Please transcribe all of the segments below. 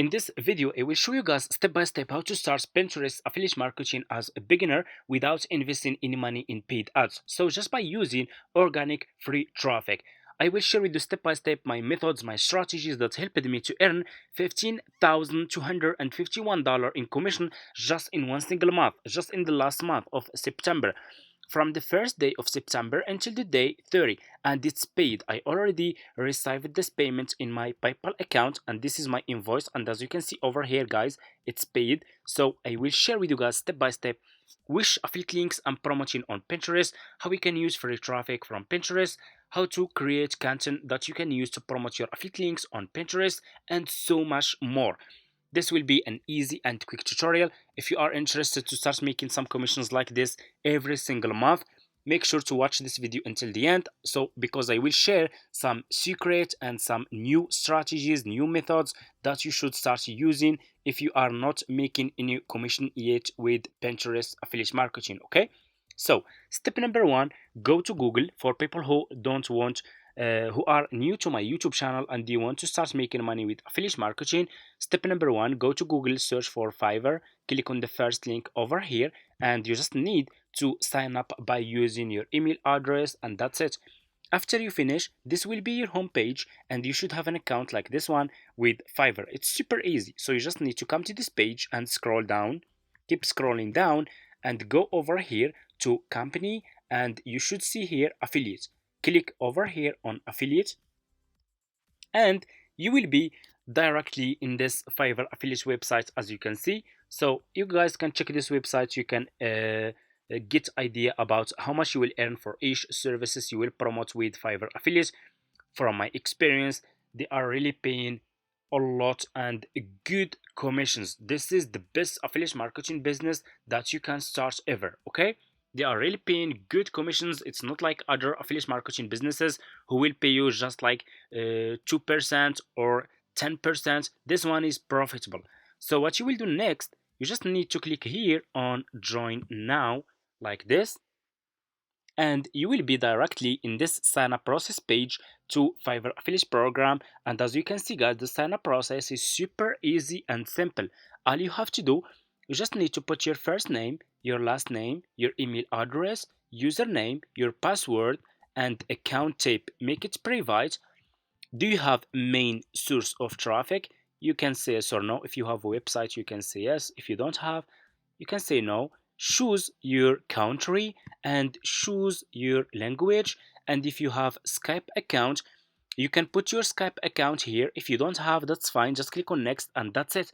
In this video, I will show you guys step by step how to start Pinterest affiliate marketing as a beginner without investing any money in paid ads. So just by using organic free traffic. I will share with you step by step my methods, my strategies that helped me to earn $15,251 in commission just in one single month, just in the last month of September, from the first day of September until the day 30, and it's paid. I already received this payment in my PayPal account, and this is my invoice, and as you can see over here guys, it's paid. So I will share with you guys step by step which affiliate links I'm promoting on Pinterest, how we can use free traffic from Pinterest, how to create content that you can use to promote your affiliate links on Pinterest, and so much more. This will be an easy and quick tutorial. If you are interested to start making some commissions like this every single month, make sure to watch this video until the end. So because I will share some secret and some new strategies, new methods that you should start using if you are not making any commission yet with Pinterest affiliate marketing. Okay, so step number one, go to Google. For people who don't want who are new to my YouTube channel and you want to start making money with affiliate marketing, step number one, go to Google, search for Fiverr, click on the first link over here, and you just need to sign up by using your email address, and that's it. After you finish, this will be your homepage, and you should have an account like this one with Fiverr. It's super easy, so you just need to come to this page and scroll down, keep scrolling down, and go over here to company, and you should see here affiliate. Click over here on affiliate, and you will be directly in this Fiverr affiliate website, as you can see. So you guys can check this website. You can get idea about how much you will earn for each services you will promote with Fiverr affiliate. From my experience, they are really paying a lot and good commissions. This is the best affiliate marketing business that you can start ever. Okay, they are really paying good commissions. It's not like other affiliate marketing businesses who will pay you just like 2% or 10%. This one is profitable. So what you will do next, you just need to click here on join now, like this, and you will be directly in this sign up process page to Fiverr affiliate program. And as you can see guys, the sign up process is super easy and simple. All you have to do, you just need to put your first name, your last name, your email address, username, your password, and account type. Make it private. Do you have main source of traffic? You can say yes or no. If you have a website, you can say yes. If you don't have, you can say no. Choose your country and choose your language. And if you have Skype account, you can put your Skype account here. If you don't have, that's fine. Just click on next, and that's it.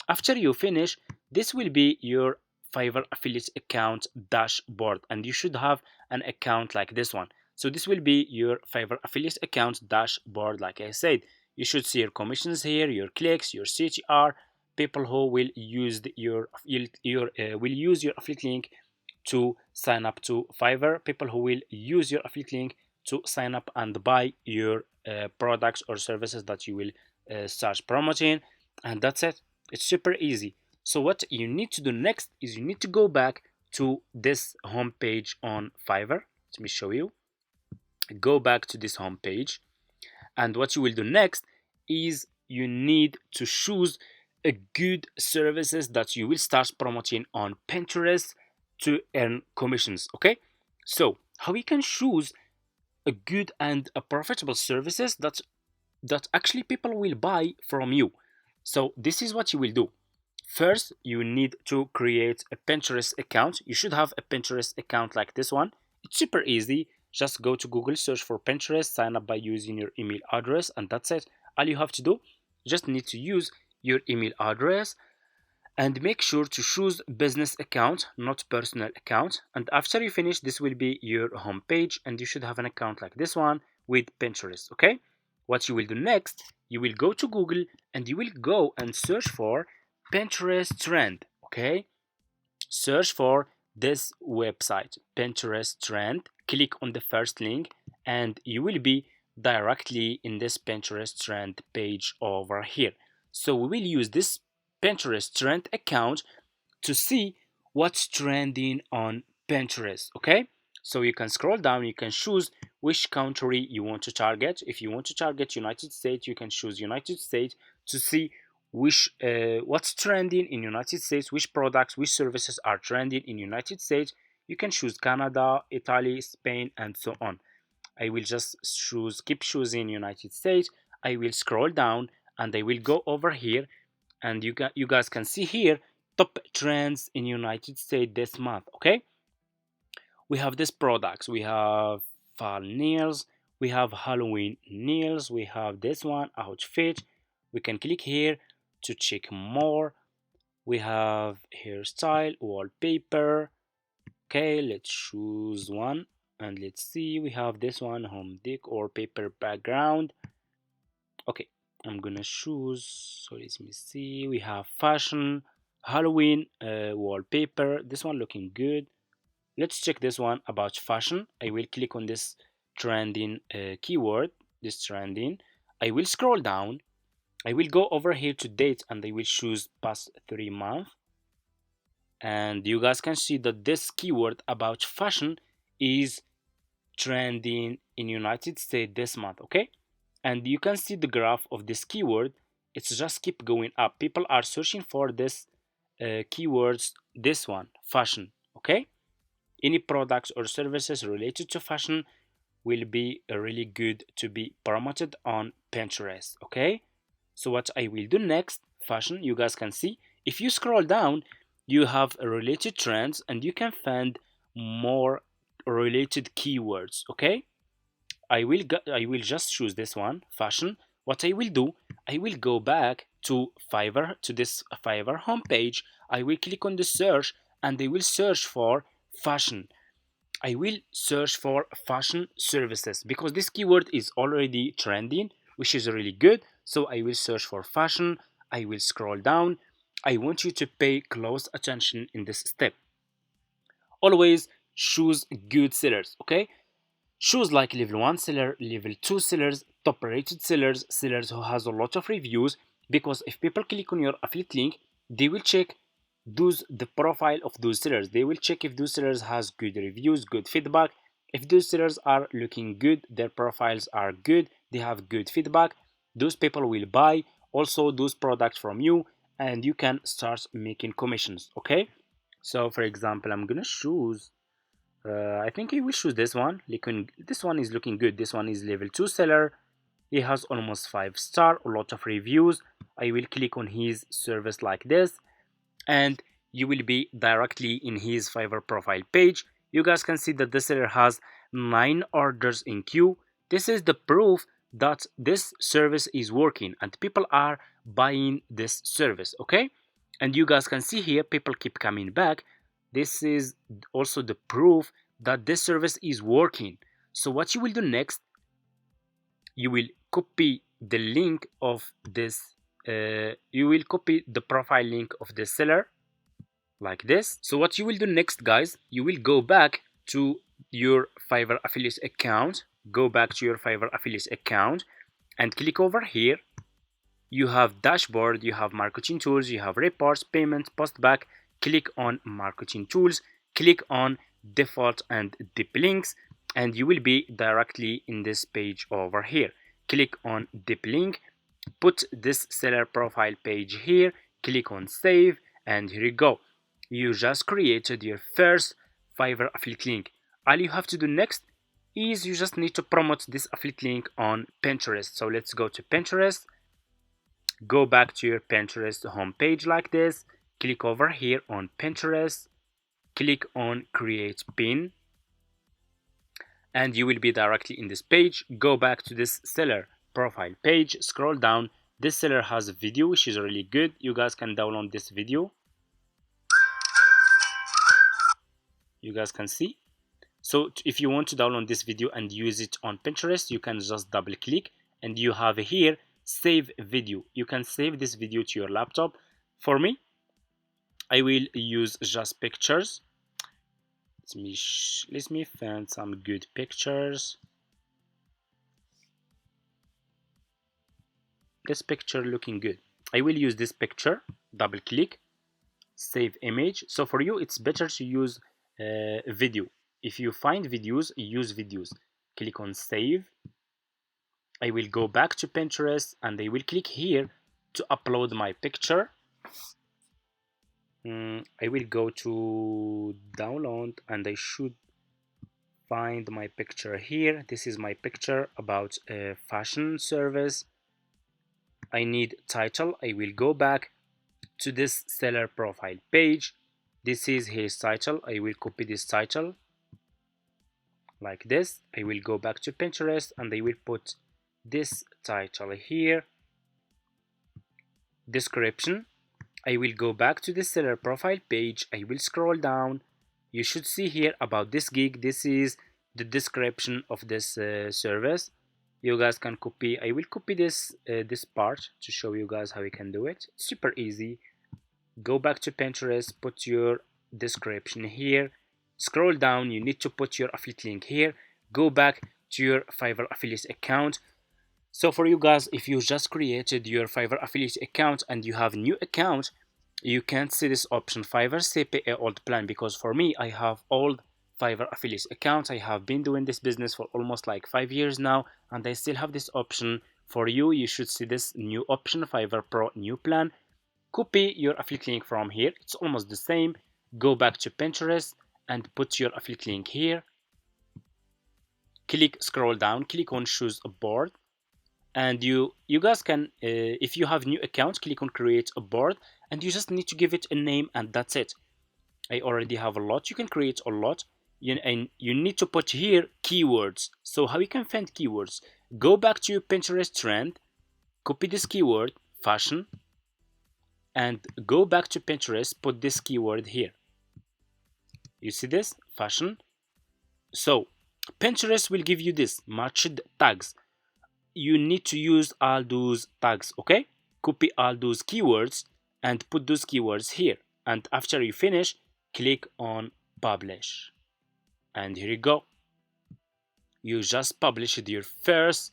After you finish, this will be your Fiverr affiliate account dashboard, and you should have an account like this one. So this will be your Fiverr affiliate account dashboard. Like I said, you should see your commissions here, your clicks, your CTR, people who will use will use your affiliate link to sign up to Fiverr, people who will use your affiliate link to sign up and buy your products or services that you will start promoting, and that's it. It's super easy. So what you need to do next is you need to go back to this home page on Fiverr. Let me show you. Go back to this home page, and what you will do next is you need to choose a good services that you will start promoting on Pinterest to earn commissions. Okay, so how we can choose a good and a profitable services that actually people will buy from you. So this is what you will do. First, you need to create a Pinterest account. You should have a Pinterest account like this one. It's super easy. Just go to Google, search for Pinterest, sign up by using your email address, and that's it. All you have to do, you just need to use your email address, and make sure to choose business account, not personal account. And after you finish, this will be your home page, and you should have an account like this one with Pinterest. Okay, what you will do next, you will go to Google and you will go and search for Pinterest trend. Okay, search for this website, Pinterest trend. Click on the first link, and you will be directly in this Pinterest trend page over here. So we will use this Pinterest trend account to see what's trending on Pinterest. Okay, so you can scroll down, you can choose which country you want to target. If you want to target United States, you can choose United States to see what's trending in United States, which products, which services are trending in United States. You can choose Canada, Italy, Spain, and so on. I will just keep choosing United States. I will scroll down and I will go over here, and you guys can see here top trends in United States this month. Okay, we have these products. We have fall nails, we have Halloween nails, we have this one outfit. We can click here to check more. We have hairstyle, wallpaper. Okay, let's choose one and let's see. We have this one, home decor, paper background. Okay, I'm gonna choose. So let me see. We have fashion, Halloween wallpaper. This one looking good. Let's check this one about fashion. I will click on this trending keyword, this trending. I will scroll down. I will go over here to date and I will choose past 3 months. And you guys can see that this keyword about fashion is trending in United States this month. Okay, and you can see the graph of this keyword. It's just keep going up. People are searching for this keywords, this one, fashion. Okay, any products or services related to fashion will be really good to be promoted on Pinterest. Okay, so what I will do next, fashion, you guys can see if you scroll down you have related trends and you can find more related keywords. Okay, I will just choose this one, fashion. What I will do, I will go back to Fiverr, to this Fiverr homepage. I will click on the search and I will search for fashion. I will search for fashion services because this keyword is already trending, which is really good. So I will search for fashion. I will scroll down. I want you to pay close attention in this step. Always choose good sellers. Okay, choose like level 1 seller, level 2 sellers, top rated sellers, sellers who has a lot of reviews, because if people click on your affiliate link, they will check the profile of those sellers. They will check if those sellers has good reviews, good feedback. If those sellers are looking good, their profiles are good, they have good feedback, those people will buy also those products from you and you can start making commissions. Okay, so for example, I'm gonna choose I think I will choose this one. This one is looking good. This one is level 2 seller. He has almost 5 star, a lot of reviews. I will click on his service like this and you will be directly in his Fiverr profile page. You guys can see that the seller has 9 orders in queue. This is the proof that this service is working and people are buying this service. Okay, and you guys can see here people keep coming back. This is also the proof that this service is working. So what you will do next, you will copy the link of this you will copy the profile link of the seller like this. So what you will do next, guys, you will go back to your Fiverr affiliate account. Go back to your Fiverr affiliate account and click over here. You have dashboard, you have marketing tools, you have reports, payments, postback. Click on marketing tools, click on default and deep links, and you will be directly in this page over here. Click on deep link, put this seller profile page here, click on save, and here you go. You just created your first Fiverr affiliate link. All you have to do next is you just need to promote this affiliate link on Pinterest. So let's go to Pinterest. Go back to your Pinterest homepage like this. Click over here on Pinterest. Click on create pin. And you will be directly in this page. Go back to this seller profile page. Scroll down. This seller has a video which is really good. You guys can download this video. You guys can see. So if you want to download this video and use it on Pinterest, you can just double click and you have here save video. You can save this video to your laptop. For me, I will use just pictures. Let me find some good pictures. This picture looking good. I will use this picture. Double click, save image. So for you, it's better to use video. If you find videos, use videos. Click on save. I will go back to Pinterest and I will click here to upload my picture. I will go to download and I should find my picture here. This is my picture about a fashion service. I need title. I will go back to this seller profile page. This is his title. I will copy this title like this. I will go back to Pinterest and I will put this title here. Description. I will go back to the seller profile page. I will scroll down. You should see here about this gig. This is the description of this service. You guys can copy. I will copy this part to show you guys how you can do it. Super easy. Go back to Pinterest, put your description here, scroll down. You need to put your affiliate link here. Go back to your Fiverr affiliate account. So for you guys, if you just created your Fiverr affiliate account and you have new account, you can't see this option Fiverr CPA old plan, because for me, I have old Fiverr affiliate account. I have been doing this business for almost like 5 years now, and I still have this option. For you, you should see this new option Fiverr Pro new plan. Copy your affiliate link from here. It's almost the same. Go back to Pinterest and put your affiliate link here. Click, scroll down, click on choose a board. And you guys can, if you have new account, click on create a board, and you just need to give it a name, and that's it. I already have a lot. You can create a lot, and you need to put here keywords. So how you can find keywords? Go back to your Pinterest trend, copy this keyword fashion, and go back to Pinterest, put this keyword here. You see this fashion? So Pinterest will give you this matched tags. You need to use all those tags, okay? Copy all those keywords and put those keywords here. And after you finish, click on publish. And here you go. You just published your first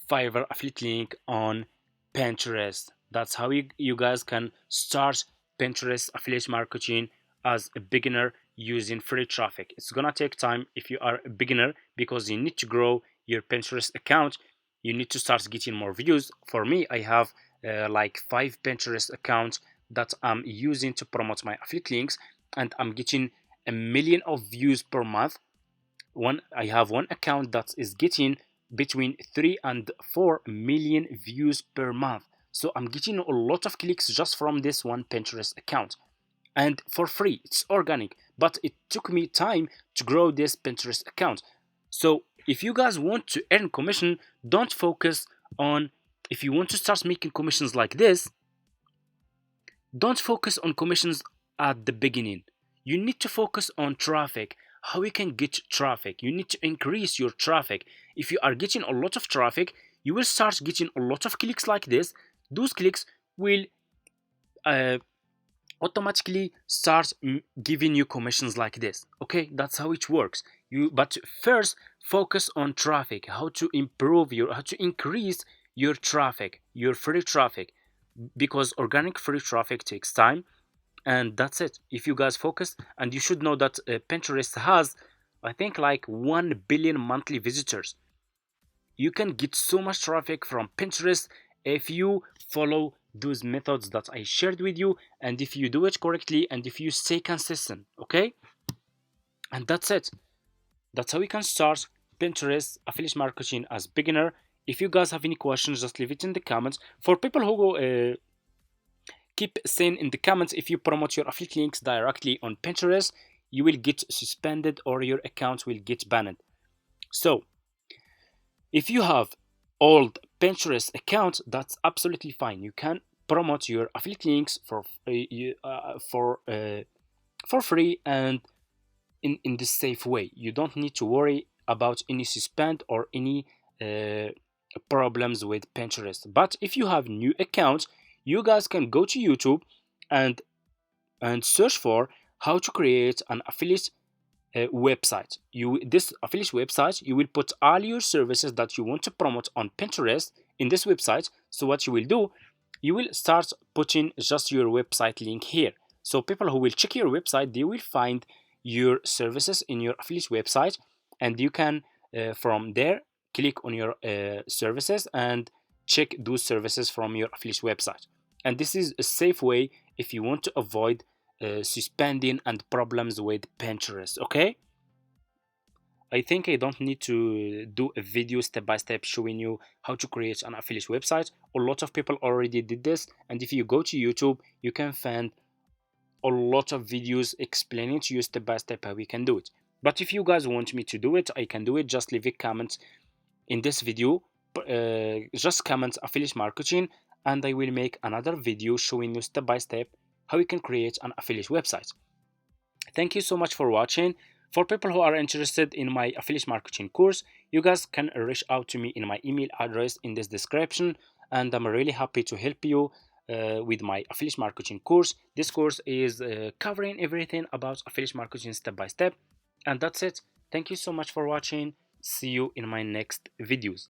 Fiverr affiliate link on Pinterest. That's how you guys can start Pinterest affiliate marketing as a beginner using free traffic. It's gonna take time if you are a beginner, because you need to grow your Pinterest account. You need to start getting more views. For me, I have like 5 Pinterest accounts that I'm using to promote my affiliate links, and I'm getting 1 million of views per month. I have one account that is getting between 3 and 4 million views per month. So I'm getting a lot of clicks just from this one Pinterest account, and for free. It's organic, but it took me time to grow this Pinterest account. So if you guys want to earn commission, don't focus on, if you want to start making commissions like this, don't focus on commissions at the beginning. You need to focus on traffic, how you can get traffic. You need to increase your traffic. If you are getting a lot of traffic, you will start getting a lot of clicks like this. Those clicks will automatically start giving you commissions like this. Okay, that's how it works. But first focus on traffic, how to increase your traffic, your free traffic, because organic free traffic takes time. And that's it. If you guys focus, and you should know that Pinterest has, I think, like 1 billion monthly visitors. You can get so much traffic from Pinterest if you follow those methods that I shared with you, and if you do it correctly, and if you stay consistent. Okay, and that's it. That's how we can start Pinterest affiliate marketing as beginner. If you guys have any questions, just leave it in the comments. For people who go keep saying in the comments, if you promote your affiliate links directly on Pinterest, you will get suspended or your account will get banned. So if you have old Pinterest account, that's absolutely fine. You can promote your affiliate links for free and in the safe way. You don't need to worry about any suspend or any problems with Pinterest. But if you have new accounts, you guys can go to YouTube and search for how to create an affiliate website. This affiliate website, you will put all your services that you want to promote on Pinterest in this website. So what you will do, you will start putting just your website link here. So people who will check your website, they will find your services in your affiliate website, and you can from there click on your services and check those services from your affiliate website. And this is a safe way if you want to avoid suspending and problems with Pinterest. Okay, I think I don't need to do a video step by step showing you how to create an affiliate website. A lot of people already did this, and if you go to YouTube, you can find a lot of videos explaining to you step by step how we can do it. But if you guys want me to do it, I can do it. Just leave a comment in this video, just comment affiliate marketing, and I will make another video showing you step by step how you can create an affiliate website. Thank you so much for watching. For people who are interested in my affiliate marketing course, you guys can reach out to me in my email address in this description, and I'm really happy to help you with my affiliate marketing course. This course is covering everything about affiliate marketing step by step, and that's it. Thank you so much for watching. See you in my next videos.